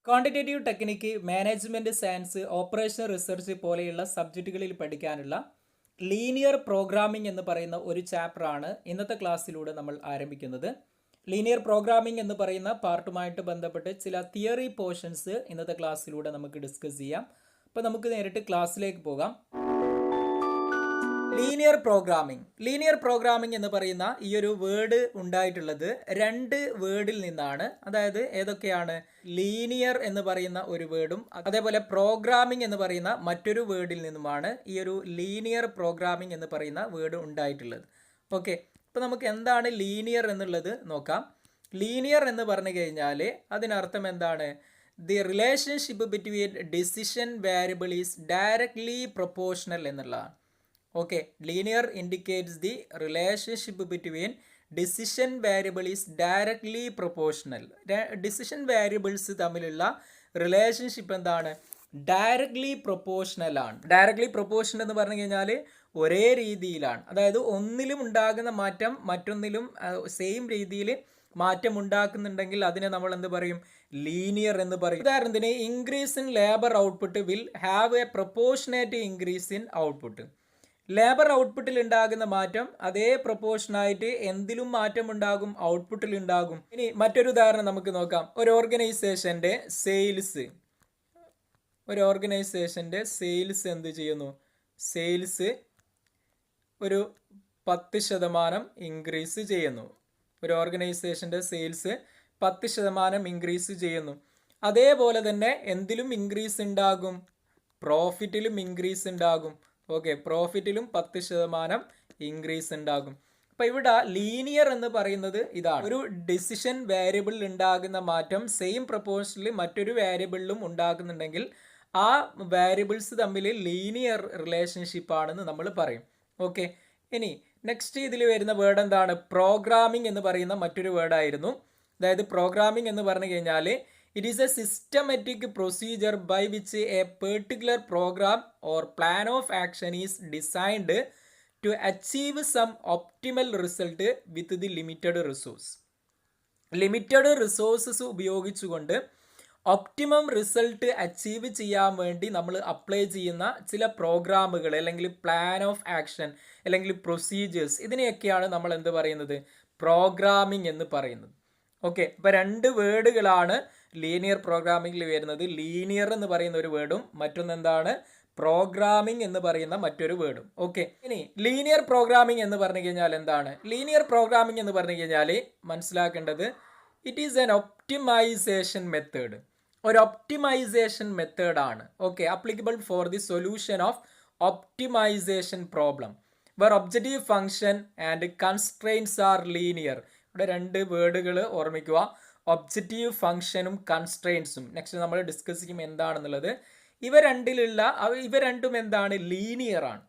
Quantitative technique, management science, operation research പോലെയുള്ള സബ്ജക്റ്റുകളിൽ പഠിക്കാനുള്ള linear programming എന്ന് പറയുന്ന ഒരു ചാപ്റ്ററാണ് ഇന്നത്തെ ക്ലാസ്സിലൂടെ നമ്മൾ ആരംഭിക്കുന്നത്. ലീനിയർ പ്രോഗ്രാമിംഗ് എന്ന് പറയുന്ന പാർട്ടുമായിട്ട് ബന്ധപ്പെട്ട് ചില തിയറി പോർഷൻസ് ഇന്നത്തെ ക്ലാസ്സിലൂടെ നമുക്ക് ഡിസ്കസ് ചെയ്യാം. അപ്പോൾ നമുക്ക് നേരിട്ട് ക്ലാസ്സിലേക്ക് പോകാം. ലീനിയർ പ്രോഗ്രാമിംഗ് എന്ന് പറയുന്ന ഈ ഒരു വേർഡ് ഉണ്ടായിട്ടുള്ളത് രണ്ട് വേർഡിൽ നിന്നാണ്. അതായത് ഏതൊക്കെയാണ്? ലീനിയർ എന്ന് പറയുന്ന ഒരു വേർഡും അതേപോലെ പ്രോഗ്രാമിംഗ് എന്ന് പറയുന്ന മറ്റൊരു വേർഡിൽ നിന്നുമാണ് ഈ ഒരു ലീനിയർ പ്രോഗ്രാമിംഗ് എന്ന് പറയുന്ന വേർഡ് ഉണ്ടായിട്ടുള്ളത്. ഓക്കെ, അപ്പോൾ നമുക്ക് എന്താണ് ലീനിയർ എന്നുള്ളത് നോക്കാം. ലീനിയർ എന്ന് പറഞ്ഞു കഴിഞ്ഞാൽ അതിനർത്ഥം എന്താണ്? The relationship between decision variable is directly proportional എന്നുള്ളതാണ്. Okay, linear indicates the relationship between decision variable is directly proportional. Decision variables തമ്മിലുള്ള റിലേഷൻഷിപ്പ് എന്താണ്? ഡയറക്ട്ലി പ്രൊപ്പോർഷണൽ ആണ്. ഡയറക്ട്ലി പ്രൊപ്പോർഷണൽ എന്ന് പറഞ്ഞു കഴിഞ്ഞാൽ ഒരേ രീതിയിലാണ്. അതായത് ഒന്നിലും ഉണ്ടാകുന്ന മാറ്റം മറ്റൊന്നിലും സെയിം രീതിയിൽ മാറ്റം ഉണ്ടാക്കുന്നുണ്ടെങ്കിൽ അതിനെ നമ്മൾ എന്ത് പറയും? ലീനിയർ എന്ന് പറയും. ഉദാഹരണത്തിന്, increase in labour output will have A proportionate increase in output. Labour ഔട്ട്പുട്ടിൽ ഉണ്ടാകുന്ന മാറ്റം അതേ പ്രൊപ്പോർഷനായിട്ട് എന്തിലും മാറ്റം ഉണ്ടാകും? ഔട്ട്പുട്ടിൽ ഉണ്ടാകും. ഇനി മറ്റൊരു ഉദാഹരണം നമുക്ക് നോക്കാം. ഒരു ഓർഗനൈസേഷന്റെ സെയിൽസ് എന്ത് ചെയ്യുന്നു? സെയിൽസ് ഒരു 10% ഇൻക്രീസ് ചെയ്യുന്നു. ഒരു ഓർഗനൈസേഷന്റെ സെയിൽസ് 10% ഇൻക്രീസ് ചെയ്യുന്നു. അതേപോലെ തന്നെ എന്തിലും ഇൻക്രീസ് ഉണ്ടാകും? പ്രോഫിറ്റിലും ഇൻക്രീസ് ഉണ്ടാകും. ഓക്കെ, പ്രോഫിറ്റിലും 10% ഇൻക്രീസ് ഉണ്ടാകും. അപ്പോൾ ഇവിടെ ലീനിയർ എന്ന് പറയുന്നത് ഇതാണ്. ഒരു ഡിസിഷൻ വേരിയബിളിൽ ഉണ്ടാകുന്ന മാറ്റം സെയിം പ്രൊപ്പോർഷനിൽ മറ്റൊരു വേരിയബിളിലും ഉണ്ടാകുന്നുണ്ടെങ്കിൽ ആ വേരിയബിൾസ് തമ്മിൽ ലീനിയർ റിലേഷൻഷിപ്പ് ആണെന്ന് നമ്മൾ പറയും. ഓക്കെ, ഇനി നെക്സ്റ്റ് ഇതിൽ വരുന്ന വേർഡ് എന്താണ്? പ്രോഗ്രാമിംഗ് എന്ന് പറയുന്ന മറ്റൊരു വേർഡായിരുന്നു. അതായത് പ്രോഗ്രാമിംഗ് എന്ന് പറഞ്ഞു കഴിഞ്ഞാൽ it is a systematic procedure by which a particular program or plan of action is designed to achieve some optimal result with the limited resource. Limited resources ഉപയോഗിച്ചുകൊണ്ട് ഒപ്റ്റിമം റിസൾട്ട് അച്ചീവ് ചെയ്യാൻ വേണ്ടി നമ്മൾ apply ചെയ്യുന്ന ചില പ്രോഗ്രാമുകൾ അല്ലെങ്കിൽ plan of action അല്ലെങ്കിൽ procedures, ഇതിനെയൊക്കെയാണ് നമ്മൾ എന്ത് പറയുന്നത്? പ്രോഗ്രാമിംഗ് എന്ന് പറയുന്നത്. ഓക്കെ, അപ്പോൾ രണ്ട് വേർഡുകളാണ് ലീനിയർ പ്രോഗ്രാമിംഗിൽ വരുന്നത്. ലീനിയർ എന്ന് പറയുന്ന ഒരു വേർഡും മറ്റൊന്നെന്താണ്? പ്രോഗ്രാമിംഗ് എന്ന് പറയുന്ന മറ്റൊരു വേർഡും. ഓക്കെ, ഇനി ലീനിയർ പ്രോഗ്രാമിംഗ് എന്ന് പറഞ്ഞു കഴിഞ്ഞാൽ എന്താണ്? ലീനിയർ പ്രോഗ്രാമിംഗ് എന്ന് പറഞ്ഞു കഴിഞ്ഞാൽ മനസ്സിലാക്കേണ്ടത് it is an optimization method. ഒരു ഒപ്റ്റിമൈസേഷൻ മെത്തേഡാണ്. Okay, applicable for the solution of optimization problem where objective function and constraints are linear. ഇവിടെ രണ്ട് വേർഡുകൾ ഓർമ്മിക്കുക. ഒബ്ജക്റ്റീവ് ഫംഗ്ഷനും കൺസ്ട്രെയിൻസും നെക്സ്റ്റ് നമ്മൾ ഡിസ്കസ് ചെയ്യും എന്താണെന്നുള്ളത്. ഇവ രണ്ടും എന്താണ്? ലീനിയർ ആണ്.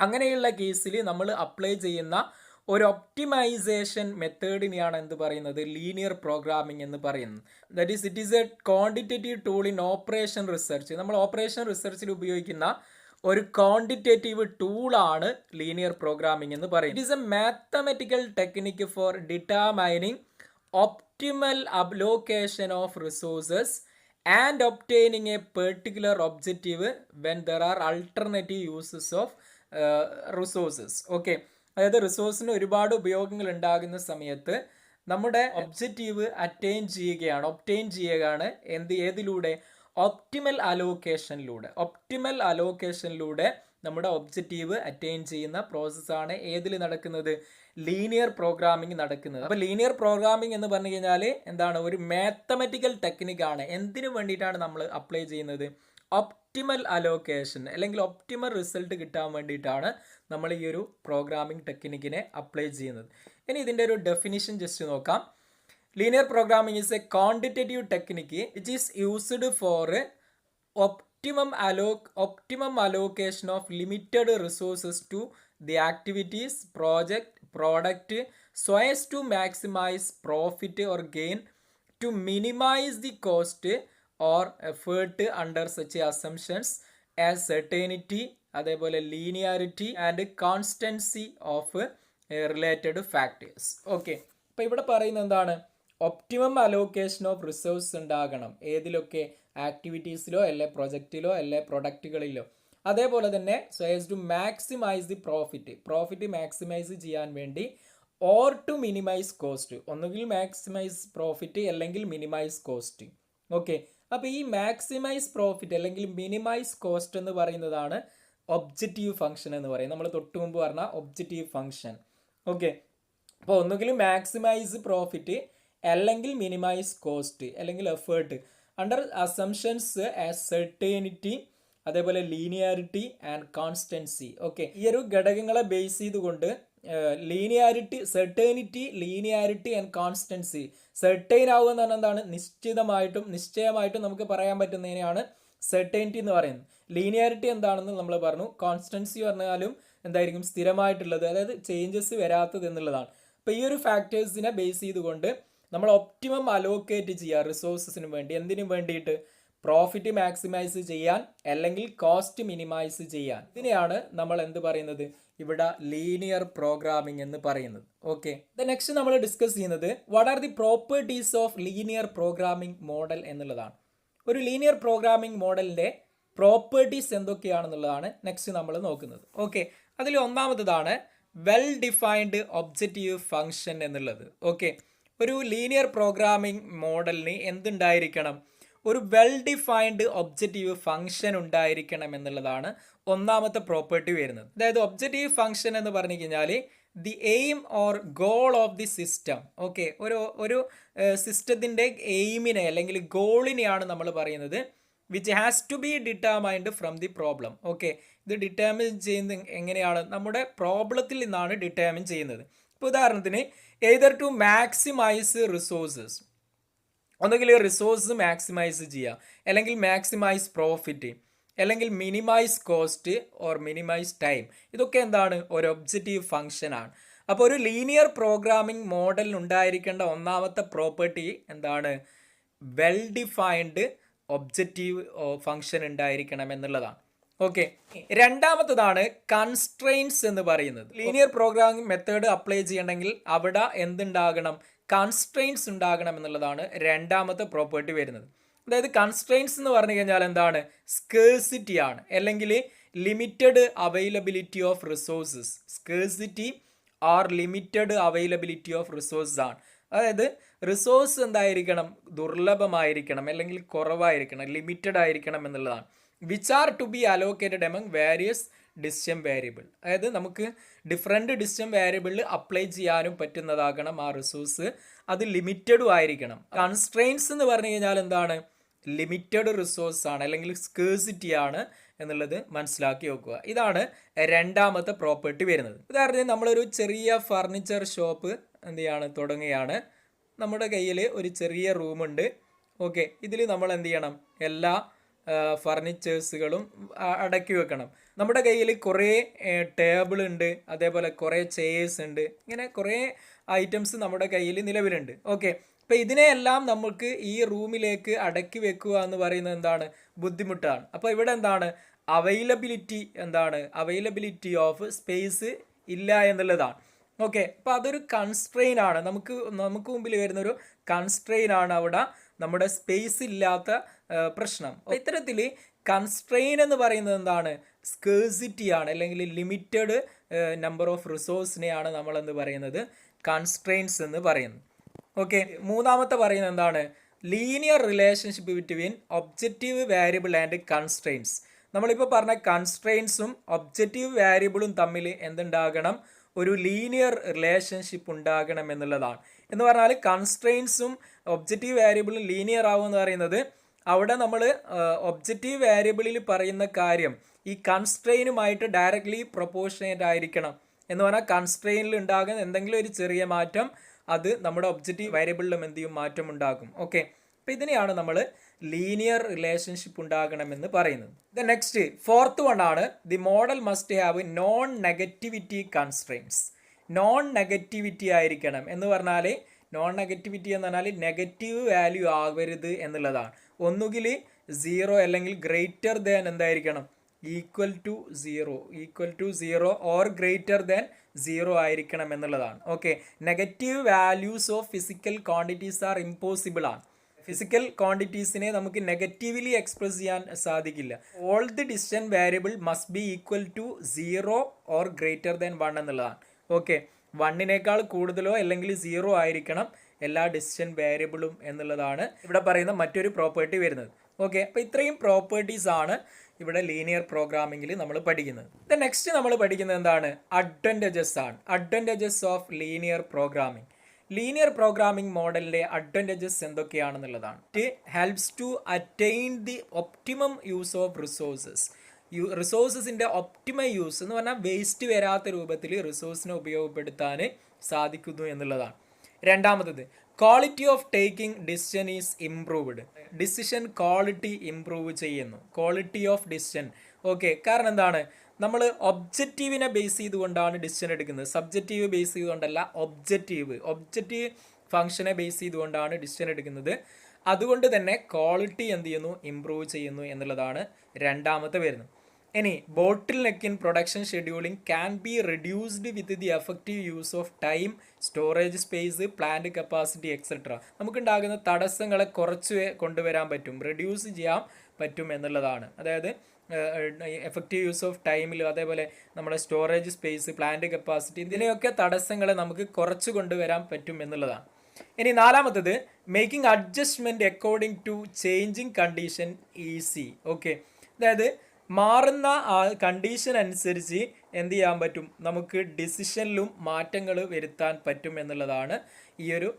അങ്ങനെയുള്ള കേസിൽ നമ്മൾ അപ്ലൈ ചെയ്യുന്ന ഒരു ഒപ്റ്റിമൈസേഷൻ മെത്തേഡിനെയാണ് എന്ത് പറയുന്നത്? ലീനിയർ പ്രോഗ്രാമിംഗ് എന്ന് പറയുന്നത്. That is it is A quantitative tool in operation research. നമ്മൾ ഓപ്പറേഷൻ റിസർച്ചിൽ ഉപയോഗിക്കുന്ന ഒരു ക്വാണ്ടിറ്റേറ്റീവ് ടൂളാണ് ലീനിയർ പ്രോഗ്രാമിംഗ് എന്ന് പറയും. It is A mathematical technique four determining optimal allocation of resources and obtaining a particular objective when there are alternative uses of resources. Okay, അതായത് റിസോഴ്സിന് ഒരുപാട് ഉപയോഗങ്ങൾ ഉണ്ടാകുന്ന സമയത്ത് നമ്മുടെ ഒബ്ജക്റ്റീവ് ഒപ്റ്റെയിൻ ചെയ്യുകയാണ് ഏതിലൂടെ? ഒപ്റ്റിമൽ അലോക്കേഷനിലൂടെ നമ്മുടെ ഒബ്ജക്റ്റീവ് അറ്റൈൻ ചെയ്യുന്ന പ്രോസസ്സാണ് ഏതിൽ നടക്കുന്നത്? ലീനിയർ പ്രോഗ്രാമിംഗ് നടക്കുന്നത്. അപ്പോൾ ലീനിയർ പ്രോഗ്രാമിംഗ് എന്ന് പറഞ്ഞു കഴിഞ്ഞാൽ എന്താണ്? ഒരു മാത്തമെറ്റിക്കൽ ടെക്നിക്കാണ്. എന്തിനു വേണ്ടിയിട്ടാണ് നമ്മൾ അപ്ലൈ ചെയ്യുന്നത്? ഒപ്റ്റിമൽ അലോക്കേഷൻ അല്ലെങ്കിൽ ഒപ്റ്റിമൽ റിസൾട്ട് കിട്ടാൻ വേണ്ടിയിട്ടാണ് നമ്മൾ ഈ ഒരു പ്രോഗ്രാമിംഗ് ടെക്നിക്കിനെ അപ്ലൈ ചെയ്യുന്നത്. ഇനി ഇതിൻ്റെ ഒരു ഡെഫിനിഷൻ ജസ്റ്റ് നോക്കാം. Linear programming is A quantitative technique which is used for optimum allocation of limited resources to the activities, product so as to maximize profit or gain, to minimize the cost or effort under such assumptions as certainty, അതേപോലെ linearity and constancy of related factors. Okay, അപ്പോൾ ഇവിടെ പറയുന്നത് എന്താണ്? Optimum allocation of resource ഉണ്ടാകണം. ഏതിലൊക്കെ? ആക്ടിവിറ്റീസിലോ അല്ലെ പ്രൊജക്റ്റിലോ അല്ലെ പ്രൊഡക്റ്റുകളിലോ. അതേപോലെ തന്നെ so as to maximize the profit maximize ചെയ്യാൻ വേണ്ടി ഓർ ടു മിനിമൈസ് കോസ്റ്റ്. ഒന്നുകിൽ മാക്സിമൈസ് പ്രോഫിറ്റ് അല്ലെങ്കിൽ മിനിമൈസ് കോസ്റ്റ്. ഓക്കെ, അപ്പോൾ ഈ മാക്സിമൈസ് പ്രോഫിറ്റ് അല്ലെങ്കിൽ മിനിമൈസ് കോസ്റ്റ് എന്ന് പറയുന്നതാണ് ഒബ്ജക്റ്റീവ് ഫംഗ്ഷൻ എന്ന് പറയും. നമ്മൾ തൊട്ട് മുമ്പ് പറഞ്ഞ ഒബ്ജക്റ്റീവ് ഫംഗ്ഷൻ. ഓക്കെ, അപ്പോൾ ഒന്നുകിൽ മാക്സിമൈസ് പ്രോഫിറ്റ് അല്ലെങ്കിൽ മിനിമൈസ് കോസ്റ്റ് അല്ലെങ്കിൽ effort under assumptions as certainty, അതേപോലെ ലീനിയാരിറ്റി ആൻഡ് കോൺസ്റ്റൻസി. ഓക്കെ, ഈ ഒരു ഘടകങ്ങളെ ബേസ് ചെയ്തുകൊണ്ട് linearity, certainty, linearity and constancy. Certain ആവുക എന്ന് പറഞ്ഞാൽ എന്താണ്? നിശ്ചയമായിട്ടും നമുക്ക് പറയാൻ പറ്റുന്നതിനെയാണ് സെർട്ടൈനിറ്റി എന്ന് പറയുന്നത്. ലീനിയാരിറ്റി എന്താണെന്ന് നമ്മൾ പറഞ്ഞു. കോൺസ്റ്റൻസി പറഞ്ഞാലും എന്തായിരിക്കും? സ്ഥിരമായിട്ടുള്ളത്, അതായത് ചേഞ്ചസ് വരാത്തത് എന്നുള്ളതാണ്. അപ്പോൾ ഈ ഒരു ഫാക്ടേഴ്സിനെ ബേസ് ചെയ്തുകൊണ്ട് നമ്മൾ ഒപ്റ്റിമം അലോക്കേറ്റ് ചെയ്യുക റിസോഴ്സസിന് വേണ്ടി. എന്തിനു വേണ്ടിയിട്ട്? പ്രോഫിറ്റ് മാക്സിമൈസ് ചെയ്യാൻ അല്ലെങ്കിൽ കോസ്റ്റ് മിനിമൈസ് ചെയ്യാൻ. ഇതിനെയാണ് നമ്മൾ എന്ത് പറയുന്നത്? ഇവിടെ ലീനിയർ പ്രോഗ്രാമിംഗ് എന്ന് പറയുന്നത്. ഓക്കെ, നെക്സ്റ്റ് നമ്മൾ ഡിസ്കസ് ചെയ്യുന്നത് what are the properties of linear programming model എന്നുള്ളതാണ്. ഒരു ലീനിയർ പ്രോഗ്രാമിംഗ് മോഡലിൻ്റെ പ്രോപ്പർട്ടീസ് എന്തൊക്കെയാണെന്നുള്ളതാണ് നെക്സ്റ്റ് നമ്മൾ നോക്കുന്നത്. ഓക്കെ, അതിൽ ഒന്നാമതാണ് വെൽ ഡിഫൈൻഡ് ഒബ്ജക്റ്റീവ് ഫംഗ്ഷൻ എന്നുള്ളത്. ഓക്കെ, ഒരു ലീനിയർ പ്രോഗ്രാമിംഗ് മോഡലിന് എന്തുണ്ടായിരിക്കണം? ഒരു വെൽ ഡിഫൈൻഡ് ഒബ്ജക്റ്റീവ് ഫംഗ്ഷൻ ഉണ്ടായിരിക്കണം എന്നുള്ളതാണ് ഒന്നാമത്തെ പ്രോപ്പർട്ടി വരുന്നത്. അതായത് ഒബ്ജക്റ്റീവ് ഫംഗ്ഷൻ എന്ന് പറഞ്ഞു കഴിഞ്ഞാൽ the aim or goal of the system. Okay, ഒരു സിസ്റ്റത്തിൻ്റെ എയിമിനെ അല്ലെങ്കിൽ ഗോളിനെയാണ് നമ്മൾ പറയുന്നത് which has to be determined from the problem. Okay, ഇത് ഡിറ്റർമിൻ ചെയ്യുന്നത് എങ്ങനെയാണ്? നമ്മുടെ പ്രോബ്ലത്തിൽ നിന്നാണ് ഡിറ്റർമിൻ ചെയ്യുന്നത്. ഇപ്പോൾ ഉദാഹരണത്തിന് എയ്തർ ടു മാക്സിമൈസ് റിസോഴ്സസ്, ഒന്നുകിൽ റിസോഴ്സ് മാക്സിമൈസ് ചെയ്യുക, അല്ലെങ്കിൽ മാക്സിമൈസ് പ്രോഫിറ്റ്, അല്ലെങ്കിൽ minimize cost or minimize time. ഇതൊക്കെ എന്താണ്? ഒരു ഒബ്ജക്റ്റീവ് ഫംഗ്ഷനാണ്. അപ്പോൾ ഒരു ലീനിയർ പ്രോഗ്രാമിംഗ് മോഡലിന് ഉണ്ടായിരിക്കേണ്ട ഒന്നാമത്തെ പ്രോപ്പർട്ടി എന്താണ്? വെൽ ഡിഫൈൻഡ് ഒബ്ജക്റ്റീവ് ഫംഗ്ഷൻ ഉണ്ടായിരിക്കണം എന്നുള്ളതാണ്. ഓക്കെ, രണ്ടാമത്തതാണ് കൺസ്ട്രെയിൻസ് എന്ന് പറയുന്നത്. ലീനിയർ പ്രോഗ്രാമിംഗ് മെത്തേഡ് അപ്ലൈ ചെയ്യണമെങ്കിൽ അവിടെ എന്തുണ്ടാകണം? കൺസ്ട്രെയിൻസ് ഉണ്ടാകണം എന്നുള്ളതാണ് രണ്ടാമത്തെ പ്രോപ്പർട്ടി വരുന്നത്. അതായത് കൺസ്ട്രെയിൻസ് എന്ന് പറഞ്ഞു കഴിഞ്ഞാൽ എന്താണ്? സ്കേഴ്സിറ്റി ആണ്, അല്ലെങ്കിൽ limited availability of resources. Scarcity R limited availability of resources ആണ്. അതായത് റിസോഴ്സ് എന്തായിരിക്കണം? ദുർലഭമായിരിക്കണം, അല്ലെങ്കിൽ കുറവായിരിക്കണം, ലിമിറ്റഡ് ആയിരിക്കണം എന്നുള്ളതാണ്. Which are to be allocated among various decision variable. അതായത് നമുക്ക് ഡിഫറെൻറ്റ് ഡിസിഷൻ വേരിയബിളിൽ അപ്ലൈ ചെയ്യാനും പറ്റുന്നതാകണം ആ റിസോഴ്സ്. അത് ലിമിറ്റഡും ആയിരിക്കണം. കൺസ്ട്രെയിൻസ് എന്ന് പറഞ്ഞു കഴിഞ്ഞാൽ എന്താണ്? ലിമിറ്റഡ് റിസോഴ്സ് ആണ്, അല്ലെങ്കിൽ സ്കേഴ്സിറ്റി ആണ് എന്നുള്ളത് മനസ്സിലാക്കി വെക്കുക. ഇതാണ് രണ്ടാമത്തെ പ്രോപ്പർട്ടി വരുന്നത്. ഉദാഹരണത്തിന് നമ്മളൊരു ചെറിയ ഫർണിച്ചർ ഷോപ്പ് എന്ത് ചെയ്യാണ്? തുടങ്ങുകയാണ്. നമ്മുടെ കയ്യിൽ ഒരു ചെറിയ റൂമുണ്ട്. ഓക്കെ, ഇതിൽ നമ്മൾ എന്ത് ചെയ്യണം? എല്ലാ ഫർണിച്ചേഴ്സുകളും അടക്കി വെക്കണം. നമ്മുടെ കയ്യിൽ കുറേ ടേബിൾ ഉണ്ട്, അതേപോലെ കുറേ ചെയേഴ്സ് ഉണ്ട്, ഇങ്ങനെ കുറേ ഐറ്റംസ് നമ്മുടെ കയ്യിൽ നിലവിലുണ്ട്. ഓക്കെ, അപ്പോൾ ഇതിനെയെല്ലാം നമുക്ക് ഈ റൂമിലേക്ക് അടക്കി വെക്കുക എന്ന് പറയുന്നത് എന്താണ്? ബുദ്ധിമുട്ടാണ്. അപ്പോൾ ഇവിടെ എന്താണ്? അവൈലബിലിറ്റി ഓഫ് സ്പേസ് ഇല്ല എന്നുള്ളതാണ്. ഓക്കെ, അപ്പോൾ അതൊരു കൺസ്ട്രെയിൻ ആണ്. നമുക്ക് മുമ്പിൽ വരുന്നൊരു കൺസ്ട്രെയിൻ ആണ് അവിടെ നമ്മുടെ സ്പേസ് ഇല്ലാത്ത പ്രശ്നം. ഇത്തരത്തിൽ കൺസ്ട്രെയിൻ എന്ന് പറയുന്നത് എന്താണ്? സ്കേഴ്സിറ്റി ആണ്, അല്ലെങ്കിൽ ലിമിറ്റഡ് നമ്പർ ഓഫ് റിസോഴ്സിനെയാണ് നമ്മൾ എന്ത് പറയുന്നത്? കൺസ്ട്രെയിൻസ് എന്ന് പറയുന്നത്. ഓക്കെ, മൂന്നാമത്തെ പറയുന്നത് എന്താണ്? Linear relationship between objective variable and constraints. നമ്മളിപ്പോൾ പറഞ്ഞ കൺസ്ട്രെയിൻസും ഒബ്ജക്റ്റീവ് വേരിയബിളും തമ്മിൽ എന്തുണ്ടാകണം? ഒരു ലീനിയർ റിലേഷൻഷിപ്പ് ഉണ്ടാകണം എന്നുള്ളതാണ്. എന്ന് പറഞ്ഞാൽ കൺസ്ട്രെയിൻസും ഒബ്ജക്റ്റീവ് വേരിയബിളും ലീനിയർ ആവുമെന്ന് പറയുന്നത് അവിടെ നമ്മൾ ഒബ്ജക്റ്റീവ് വേരിയബിളിൽ പറയുന്ന കാര്യം ഈ കൺസ്ട്രെയിനുമായിട്ട് ഡയറക്റ്റ്ലി പ്രൊപ്പോർഷനേറ്റ് ആയിരിക്കണം. എന്ന് പറഞ്ഞാൽ കൺസ്ട്രെയിനിൽ ഉണ്ടാകുന്ന എന്തെങ്കിലും ഒരു ചെറിയ മാറ്റം അത് നമ്മുടെ ഒബ്ജക്റ്റീവ് വേരിയബിളിലും എന്ത് ചെയ്യും? മാറ്റം ഉണ്ടാകും. ഓക്കെ, അപ്പോൾ ഇതിനെയാണ് നമ്മൾ ലീനിയർ റിലേഷൻഷിപ്പ് ഉണ്ടാകണമെന്ന് പറയുന്നത്. ദ നെക്സ്റ്റ് ഫോർത്ത് വൺ ആണ് the model must have known negativity constraints. Non negativity ആയിരിക്കണം എന്ന് പറഞ്ഞാൽ, നോൺ നെഗറ്റിവിറ്റി എന്ന് പറഞ്ഞാൽ നെഗറ്റീവ് വാല്യൂ ആവരുത് എന്നുള്ളതാണ്. ഒന്നുകിൽ 0 അല്ലെങ്കിൽ ഗ്രേറ്റർ ദാൻ എന്തായിരിക്കണം? Equal to zero or greater than zero ആയിരിക്കണം എന്നുള്ളതാണ്. Okay, negative values of physical quantities are impossible ആണ്. ഫിസിക്കൽ ക്വാണ്ടിറ്റീസിനെ നമുക്ക് നെഗറ്റീവ്ലി എക്സ്പ്രസ് ചെയ്യാൻ സാധിക്കില്ല. All the distance variable must be equal to zero or greater than 1 എന്നുള്ളതാണ്. Okay, 1നേക്കാൾ കൂടുതലോ അല്ലെങ്കിൽ സീറോ ആയിരിക്കണം എല്ലാ ഡിസ്റ്റൻസ് വേരിയബിളും എന്നുള്ളതാണ് ഇവിടെ പറയുന്ന മറ്റൊരു പ്രോപ്പർട്ടി വരുന്നത്. ഓക്കെ, അപ്പോൾ ഇത്രയും പ്രോപ്പർട്ടീസ് ആണ് ഇവിടെ ലീനിയർ പ്രോഗ്രാമിങ്ങിൽ നമ്മൾ പഠിക്കുന്നത്. നെക്സ്റ്റ് നമ്മൾ പഠിക്കുന്നത് എന്താണ്? അഡ്വാൻറ്റേജസ് ആണ്. Advantages of linear programming. Linear programming മോഡലിൻ്റെ അഡ്വാൻറ്റേജസ് എന്തൊക്കെയാണെന്നുള്ളതാണ്. It helps to attain the optimum use of resources. റിസോഴ്സസിൻ്റെ ഒപ്റ്റിമം യൂസ് എന്ന് പറഞ്ഞാൽ വേസ്റ്റ് വരാത്ത രൂപത്തിൽ റിസോഴ്സിനെ ഉപയോഗപ്പെടുത്താൻ സാധിക്കുന്നു എന്നുള്ളതാണ്. രണ്ടാമത്തത്, quality of taking decision is improved. Decision quality improve ചെയ്യുന്നു. Quality of decision. ഓക്കെ, കാരണം എന്താണ്? നമ്മൾ ഒബ്ജക്റ്റീവിനെ ബേസ് ചെയ്തുകൊണ്ടാണ് ഡിസിഷൻ എടുക്കുന്നത്. സബ്ജക്റ്റീവ് ബേസ് ചെയ്തുകൊണ്ടല്ല, ഒബ്ജക്റ്റീവ് ഫംഗ്ഷനെ ബേസ് ചെയ്തുകൊണ്ടാണ് ഡിസിഷൻ എടുക്കുന്നത്. അതുകൊണ്ട് തന്നെ ക്വാളിറ്റി എന്ത് ചെയ്യുന്നു? ഇംപ്രൂവ് ചെയ്യുന്നു എന്നുള്ളതാണ് രണ്ടാമത്തെ വരുന്നത്. ഇനി bottleneck in production scheduling can be reduced with the effective use of time, storage space, plant capacity etcetera. നമുക്കുണ്ടാകുന്ന തടസ്സങ്ങളെ കുറച്ച് കൊണ്ടുവരാൻ പറ്റും, റിഡ്യൂസ് ചെയ്യാൻ പറ്റും എന്നുള്ളതാണ്. അതായത് എഫക്റ്റീവ് യൂസ് ഓഫ് ടൈമിൽ, അതേപോലെ നമ്മുടെ സ്റ്റോറേജ് സ്പേസ്, പ്ലാന്റ് കപ്പാസിറ്റി, ഇതിനെയൊക്കെ തടസ്സങ്ങളെ നമുക്ക് കുറച്ച് കൊണ്ടുവരാൻ പറ്റും എന്നുള്ളതാണ്. ഇനി നാലാമത്തത്, making adjustment according to changing condition easy. Okay, അതായത് മാറുന്ന ആ കണ്ടീഷൻ അനുസരിച്ച് എന്ത് ചെയ്യാൻ പറ്റും? നമുക്ക് ഡിസിഷനിലും മാറ്റങ്ങൾ വരുത്താൻ പറ്റും എന്നുള്ളതാണ് ഈ ഒരു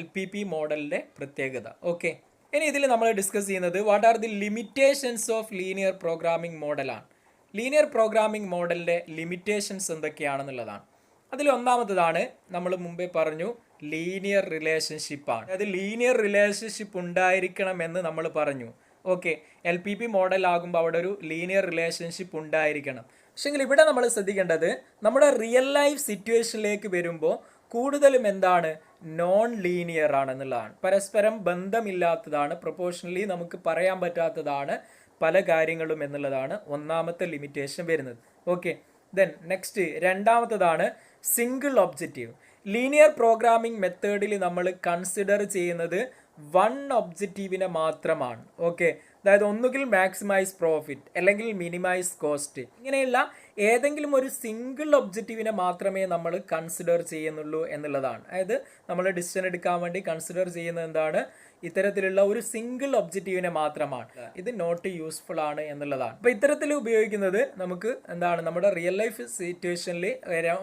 LPP മോഡലിൻ്റെ പ്രത്യേകത. ഓക്കെ, ഇനി ഇതിൽ നമ്മൾ ഡിസ്കസ് ചെയ്യുന്നത് what are the limitations of linear programming മോഡലാണ്. ലീനിയർ പ്രോഗ്രാമിംഗ് മോഡലിൻ്റെ ലിമിറ്റേഷൻസ് എന്തൊക്കെയാണെന്നുള്ളതാണ്. അതിൽ ഒന്നാമത്തതാണ് നമ്മൾ മുമ്പേ പറഞ്ഞു, ലീനിയർ റിലേഷൻഷിപ്പാണ്. അതായത് ലീനിയർ റിലേഷൻഷിപ്പ് ഉണ്ടായിരിക്കണമെന്ന് നമ്മൾ പറഞ്ഞു. ഓക്കെ, LPP മോഡലാകുമ്പോൾ അവിടെ ഒരു ലീനിയർ റിലേഷൻഷിപ്പ് ഉണ്ടായിരിക്കണം. പക്ഷെങ്കിൽ ഇവിടെ നമ്മൾ ശ്രദ്ധിക്കേണ്ടത്, നമ്മുടെ റിയൽ ലൈഫ് സിറ്റുവേഷനിലേക്ക് വരുമ്പോൾ കൂടുതലും എന്താണ്? നോൺ ലീനിയർ ആണെന്നുള്ളതാണ്. പരസ്പരം ബന്ധമില്ലാത്തതാണ്, പ്രൊപ്പോർഷണലി നമുക്ക് പറയാൻ പറ്റാത്തതാണ് പല കാര്യങ്ങളും എന്നുള്ളതാണ് ഒന്നാമത്തെ ലിമിറ്റേഷൻ വരുന്നത്. ഓക്കെ, ദെൻ നെക്സ്റ്റ് രണ്ടാമത്തതാണ് സിംഗിൾ ഒബ്ജക്റ്റീവ്. ലീനിയർ പ്രോഗ്രാമിംഗ് മെത്തേഡിൽ നമ്മൾ കൺസിഡർ ചെയ്യുന്നത് വൺ ഒബ്ജക്റ്റീവിനെ മാത്രമാണ്. ഓക്കെ, അതായത് ഒന്നുകിൽ മാക്സിമൈസ് പ്രോഫിറ്റ് അല്ലെങ്കിൽ മിനിമൈസ് കോസ്റ്റ്, ഇങ്ങനെയുള്ള ഏതെങ്കിലും ഒരു സിംഗിൾ ഒബ്ജക്റ്റീവിനെ മാത്രമേ നമ്മൾ കൺസിഡർ ചെയ്യുന്നുള്ളൂ എന്നുള്ളതാണ്. അതായത് നമ്മൾ ഡിസിഷൻ എടുക്കാൻ വേണ്ടി കൺസിഡർ ചെയ്യുന്നത് എന്താണ്? ഇത്തരത്തിലുള്ള ഒരു സിംഗിൾ ഒബ്ജക്റ്റീവിനെ മാത്രമാണ്. ഇത് നോട്ട് യൂസ്ഫുൾ ആണ് എന്നുള്ളതാണ്. അപ്പോൾ ഇത്തരത്തിൽ ഉപയോഗിക്കുന്നത് നമുക്ക് എന്താണ്? നമ്മുടെ റിയൽ ലൈഫ് സിറ്റുവേഷനിൽ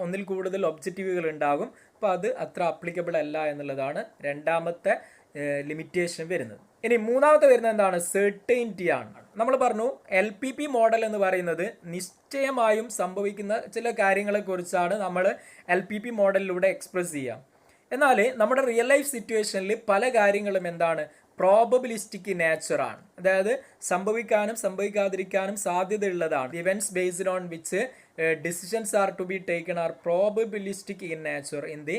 ഒന്നിൽ കൂടുതൽ ഒബ്ജക്റ്റീവുകൾ ഉണ്ടാകും. അപ്പോൾ അത് അത്ര അപ്ലിക്കബിൾ അല്ല എന്നുള്ളതാണ് രണ്ടാമത്തെ ലിമിറ്റേഷൻ വരുന്നത്. ഇനി മൂന്നാമത്തെ വരുന്നത് എന്താണ്? സെർട്ടൈനിറ്റി ആണ്. നമ്മൾ പറഞ്ഞു LPP മോഡൽ എന്ന് പറയുന്നത് നിശ്ചയമായും സംഭവിക്കുന്ന ചില കാര്യങ്ങളെക്കുറിച്ചാണ് നമ്മൾ LPP മോഡലിലൂടെ എക്സ്പ്രസ് ചെയ്യുക. എന്നാൽ നമ്മുടെ റിയൽ ലൈഫ് സിറ്റുവേഷനിൽ പല കാര്യങ്ങളും എന്താണ്? പ്രോബബിലിസ്റ്റിക് നേച്ചറാണ്. അതായത് സംഭവിക്കാനും സംഭവിക്കാതിരിക്കാനും സാധ്യതയുള്ളതാണ്. Events based on which decisions are to be taken are probabilistic in nature in the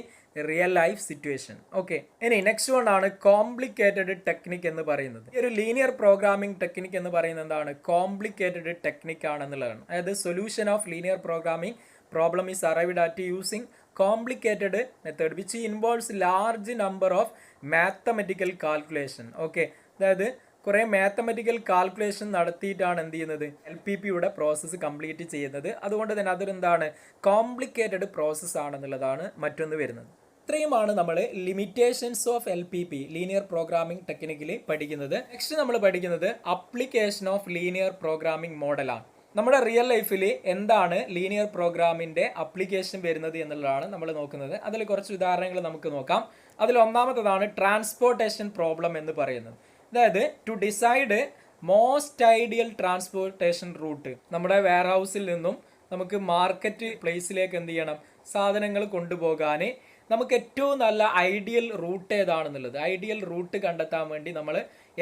real life situation. Okay, ഇനി നെക്സ്റ്റ് വൺ ആണ് കോംപ്ലിക്കേറ്റഡ് ടെക്നിക് എന്ന് പറയുന്നത്. ഈ ഒരു ലീനിയർ പ്രോഗ്രാമിംഗ് ടെക്നിക് എന്ന് പറയുന്നത് എന്താണ്? കോംപ്ലിക്കേറ്റഡ് ടെക്നിക് ആണെന്നുള്ളതാണ്. അതായത് solution of linear programming problem is arrived at using complicated method which involves large number of mathematical calculation. Okay, അതായത് കുറേ മാത്തമെറ്റിക്കൽ കാൽക്കുലേഷൻ നടത്തിയിട്ടാണ് എന്ത് ചെയ്യുന്നത്? LPPയുടെ പ്രോസസ്സ് കംപ്ലീറ്റ് ചെയ്യുന്നത്. അതുകൊണ്ട് തന്നെ അതൊരെന്താണ്? കോംപ്ലിക്കേറ്റഡ് പ്രോസസ്സ് ആണെന്നുള്ളതാണ് മറ്റൊന്ന് വരുന്നത്. ഇത്രയുമാണ് നമ്മൾ limitations of LPP linear programming ടെക്നിക്കിൽ പഠിക്കുന്നത്. നെക്സ്റ്റ് നമ്മൾ പഠിക്കുന്നത് അപ്ലിക്കേഷൻ ഓഫ് ലീനിയർ പ്രോഗ്രാമിംഗ് മോഡലാണ്. നമ്മുടെ റിയൽ ലൈഫിൽ എന്താണ് ലീനിയർ പ്രോഗ്രാമിൻ്റെ അപ്ലിക്കേഷൻ വരുന്നത് എന്നുള്ളതാണ് നമ്മൾ നോക്കുന്നത്. അതിൽ കുറച്ച് ഉദാഹരണങ്ങൾ നമുക്ക് നോക്കാം. അതിൽ ഒന്നാമത്തതാണ് ട്രാൻസ്പോർട്ടേഷൻ പ്രോബ്ലം എന്ന് പറയുന്നത്. അതായത് to decide most ideal transportation route. നമ്മുടെ വെയർ ഹൗസിൽ നിന്നും നമുക്ക് മാർക്കറ്റ് പ്ലേസിലേക്ക് എന്ത് ചെയ്യണം? സാധനങ്ങൾ കൊണ്ടുപോകാൻ നമുക്ക് ഏറ്റവും നല്ല ഐഡിയൽ റൂട്ട് ഏതാണെന്നുള്ളത്, ഐഡിയൽ റൂട്ട് കണ്ടെത്താൻ വേണ്ടി നമ്മൾ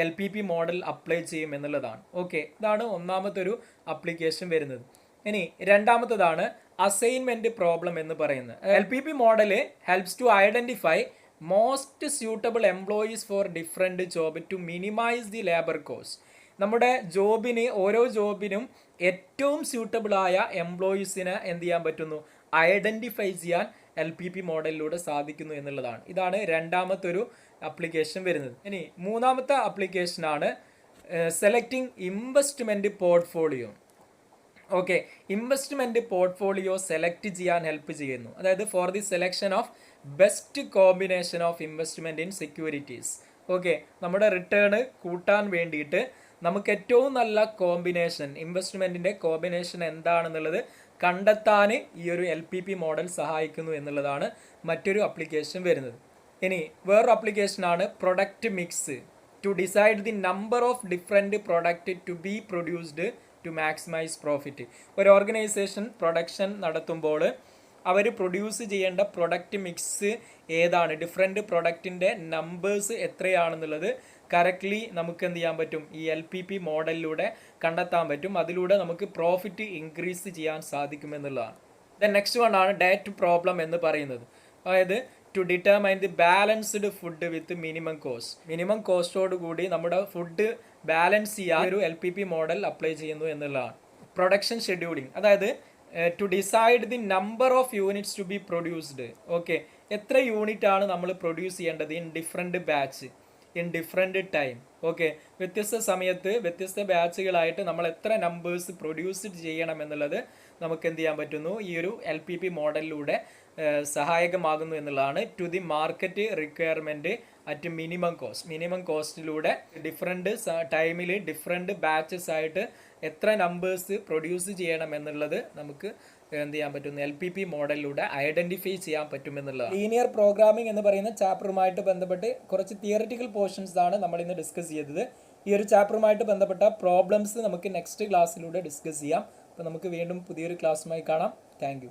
LPP മോഡൽ അപ്ലൈ ചെയ്യും എന്നുള്ളതാണ്. ഓക്കെ, ഇതാണ് ഒന്നാമത്തെ ഒരു അപ്ലിക്കേഷൻ വരുന്നത്. ഇനി രണ്ടാമത്തതാണ് അസൈൻമെന്റ് പ്രോബ്ലം എന്ന് പറയുന്നത്. LPP model helps to identify most suitable employees for different job to minimize the labour cost. നമ്മുടെ ജോബിന് ഓരോ ജോബിനും ഏറ്റവും സ്യൂട്ടബിൾ ആയ എംപ്ലോയീസിനെ എന്ത് ചെയ്യാൻ പറ്റുന്നു, ഐഡൻറ്റിഫൈ ചെയ്യാൻ LPP മോഡലിലൂടെ സാധിക്കുന്നു എന്നുള്ളതാണ്. ഇതാണ് രണ്ടാമത്തെ ഒരു ആപ്ലിക്കേഷൻ വരുന്നത്. ഇനി മൂന്നാമത്തെ ആപ്ലിക്കേഷനാണ് selecting investment portfolio. Okay, investment portfolio select ചെയ്യാൻ ഹെൽപ്പ് ചെയ്യുന്നു. അതായത് for the selection of best combination of investment in securities. Okay, നമ്മുടെ റിട്ടേൺ കൂട്ടാൻ വേണ്ടിയിട്ട് നമുക്ക് ഏറ്റവും നല്ല കോമ്പിനേഷൻ, ഇൻവെസ്റ്റ്മെൻറ്റിൻ്റെ കോമ്പിനേഷൻ എന്താണെന്നുള്ളത് കണ്ടെത്താൻ ഈ ഒരു LPP മോഡൽ സഹായിക്കുന്നു എന്നുള്ളതാണ് മറ്റൊരു ആപ്ലിക്കേഷൻ വരുന്നത്. ഇനി വേറൊരു ആപ്ലിക്കേഷനാണ് product mix to decide the number of different product to be produced to maximize profit. ഒരു ഓർഗനൈസേഷൻ പ്രൊഡക്ഷൻ നടത്തുമ്പോൾ അവർ പ്രൊഡ്യൂസ് ചെയ്യേണ്ട പ്രൊഡക്റ്റ് മിക്സ് ഏതാണ്, ഡിഫറെൻറ്റ് പ്രൊഡക്റ്റിൻ്റെ നമ്പേഴ്സ് എത്രയാണെന്നുള്ളത് കറക്റ്റ്ലി നമുക്ക് എന്ത് ചെയ്യാൻ പറ്റും, ഈ LPP മോഡലിലൂടെ കണ്ടെത്താൻ പറ്റും. അതിലൂടെ നമുക്ക് പ്രോഫിറ്റ് ഇൻക്രീസ് ചെയ്യാൻ സാധിക്കുമെന്നുള്ളതാണ്. ദെൻ നെക്സ്റ്റ് വൺ ആണ് ഡയറ്റ് പ്രോബ്ലം എന്ന് പറയുന്നത്. അതായത് to determine the balanced food with minimum cost. Minimum കോസ്റ്റോട് കൂടി നമ്മുടെ ഫുഡ് ബാലൻസ് ചെയ്യാൻ ഒരു LPP മോഡൽ അപ്ലൈ ചെയ്യുന്നു എന്നുള്ളതാണ്. പ്രൊഡക്ഷൻ ഷെഡ്യൂളിംഗ്, അതായത് to decide the number of units to be produced. Okay, എത്ര യൂണിറ്റ് ആണ് നമ്മൾ പ്രൊഡ്യൂസ് ചെയ്യേണ്ടത് in different batch, in different time. Okay, വ്യത്യസ്ത സമയത്ത് വ്യത്യസ്ത ബാച്ചുകളായിട്ട് നമ്മൾ എത്ര നമ്പേഴ്സ് പ്രൊഡ്യൂസ് ചെയ്യണം എന്നുള്ളത് നമുക്ക് എന്ത് ചെയ്യാൻ പറ്റുന്നു, ഈ ഒരു LPP മോഡലിലൂടെ സഹായകമാകുന്നു എന്നുള്ളതാണ്. To the market requirement at minimum cost. Minimum കോസ്റ്റിലൂടെ ഡിഫറെൻറ്റ് ടൈമിൽ ഡിഫറെൻറ്റ് ബാച്ചസ് ആയിട്ട് എത്ര നമ്പേഴ്സ് പ്രൊഡ്യൂസ് ചെയ്യണം എന്നുള്ളത് നമുക്ക് എന്ത് ചെയ്യാൻ പറ്റുന്നു, LPP മോഡലിലൂടെ ഐഡൻറ്റിഫൈ ചെയ്യാൻ പറ്റുമെന്നുള്ളതാണ്. ലീനിയർ പ്രോഗ്രാമിംഗ് എന്ന് പറയുന്ന ചാപ്റ്ററുമായിട്ട് ബന്ധപ്പെട്ട് കുറച്ച് തിയറിറ്റിക്കൽ പോർഷൻസ് ആണ് നമ്മൾ ഇന്ന് ഡിസ്കസ് ചെയ്തത്. ഈ ഒരു ചാപ്റ്ററുമായിട്ട് ബന്ധപ്പെട്ട പ്രോബ്ലംസ് നമുക്ക് നെക്സ്റ്റ് ക്ലാസ്സിലൂടെ ഡിസ്കസ് ചെയ്യാം. അപ്പോൾ നമുക്ക് വീണ്ടും പുതിയൊരു ക്ലാസ്സുമായി കാണാം. Thank you.